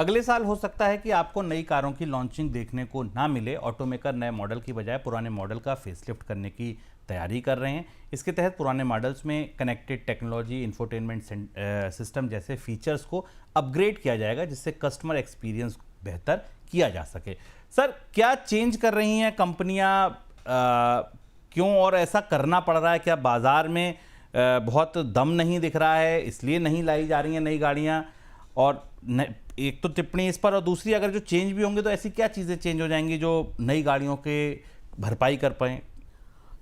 अगले साल हो सकता है कि आपको नई कारों की लॉन्चिंग देखने को ना मिले। ऑटोमेकर नए मॉडल की बजाय पुराने मॉडल का फेसलिफ्ट करने की तैयारी कर रहे हैं। इसके तहत पुराने मॉडल्स में कनेक्टेड टेक्नोलॉजी, इंफोटेनमेंट सिस्टम जैसे फीचर्स को अपग्रेड किया जाएगा, जिससे कस्टमर एक्सपीरियंस बेहतर किया जा सके। सर, क्या चेंज कर रही हैं कंपनियां, क्यों और ऐसा करना पड़ रहा है? क्या बाजार में बहुत दम नहीं दिख रहा है, इसलिए नहीं लाई जा रही हैं नई गाड़ियां? और एक तो टिप्पणी इस पर, और दूसरी, अगर जो चेंज भी होंगे तो ऐसी क्या चीज़ें चेंज हो जाएंगी जो नई गाड़ियों के भरपाई कर पाएँ?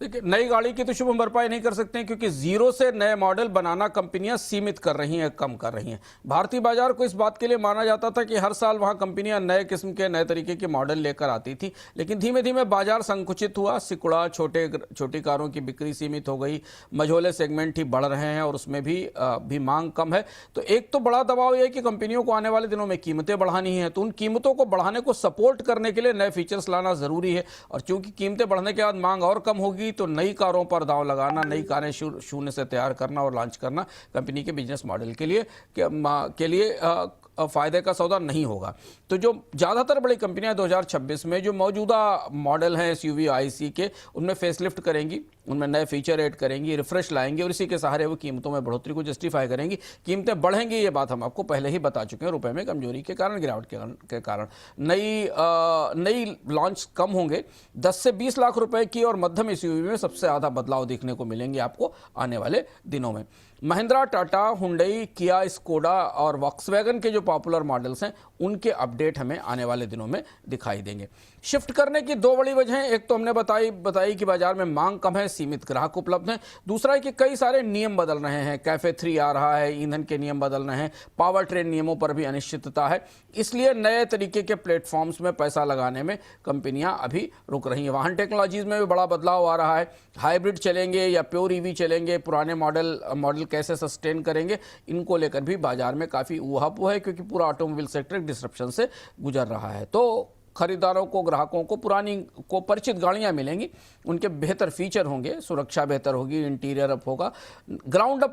देखिए, नई गाड़ी की तो शुभ भरपाई नहीं कर सकते हैं, क्योंकि जीरो से नए मॉडल बनाना कंपनियां सीमित कर रही हैं, कम कर रही हैं। भारतीय बाजार को इस बात के लिए माना जाता था कि हर साल वहां कंपनियां नए किस्म के, नए तरीके के मॉडल लेकर आती थी, लेकिन धीमे धीमे बाजार संकुचित हुआ, सिकुड़ा, छोटी कारों की बिक्री सीमित हो गई, मझोले सेगमेंट ही बढ़ रहे हैं और उसमें भी मांग कम है। तो एक तो बड़ा दबाव यह है कि कंपनियों को आने वाले दिनों में कीमतें बढ़ानी है, तो उन कीमतों को बढ़ाने को सपोर्ट करने के लिए नए फीचर्स लाना जरूरी है। और चूंकि कीमतें बढ़ने के बाद मांग और कम होगी, तो नई कारों पर दांव लगाना, नई कारें शून्य से तैयार करना और लॉन्च करना कंपनी के बिजनेस मॉडल के लिए फायदे का सौदा नहीं होगा। तो जो ज़्यादातर बड़ी कंपनियां 2026 में जो मौजूदा मॉडल हैं एसयूवी आईसी के, उनमें फेसलिफ्ट करेंगी, उनमें नए फीचर ऐड करेंगी, रिफ्रेश लाएंगी और इसी के सहारे वो कीमतों में बढ़ोतरी को जस्टिफाई करेंगी। कीमतें बढ़ेंगी, ये बात हम आपको पहले ही बता चुके हैं, रुपए में कमजोरी के कारण, गिरावट के कारण। नई लॉन्च कम होंगे। 10 से 20 लाख रुपए की और मध्यम एसयूवी में सबसे ज़्यादा बदलाव देखने को मिलेंगे आपको आने वाले दिनों में। महिंद्रा, टाटा, हुंडई, किया, स्कोडा और वॉक्सवैगन के जो पॉपुलर मॉडल्स हैं, उनके अपडेट हमें आने वाले दिनों में दिखाई देंगे। शिफ्ट करने की दो बड़ी वजहें, एक तो हमने बताई कि बाजार में मांग कम है, सीमित ग्राहक उपलब्ध हैं। दूसरा है कि कई सारे नियम बदल रहे हैं, कैफे 3 आ रहा है, ईंधन के नियम बदल रहे हैं, पावर ट्रेन नियमों पर भी अनिश्चितता है। इसलिए नए तरीके के प्लेटफॉर्म्स में पैसा लगाने में कंपनियां अभी रुक रही हैं। वाहन टेक्नोलॉजीज में भी बड़ा बदलाव आ रहा है। हाइब्रिड चलेंगे या प्योर ईवी चलेंगे, पुराने मॉडल कैसे सस्टेन करेंगे, इनको लेकर भी बाजार में काफ़ी ऊहापोह है, क्योंकि पूरा ऑटोमोबाइल सेक्टर डिसरप्शन से गुजर रहा है। तो खरीदारों को, ग्राहकों को परिचित गाड़ियां मिलेंगी, उनके बेहतर फीचर होंगे, सुरक्षा बेहतर होगी, इंटीरियर अप होगा। ग्राउंड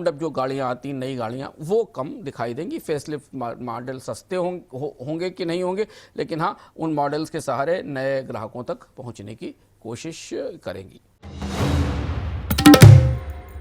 अप जो गाड़ियां आती, नई गाड़ियां, वो कम दिखाई देंगी। फेसलिफ्ट मॉडल सस्ते होंगे कि नहीं होंगे, लेकिन हाँ, उन मॉडल्स के सहारे नए ग्राहकों तक पहुंचने की कोशिश करेंगी।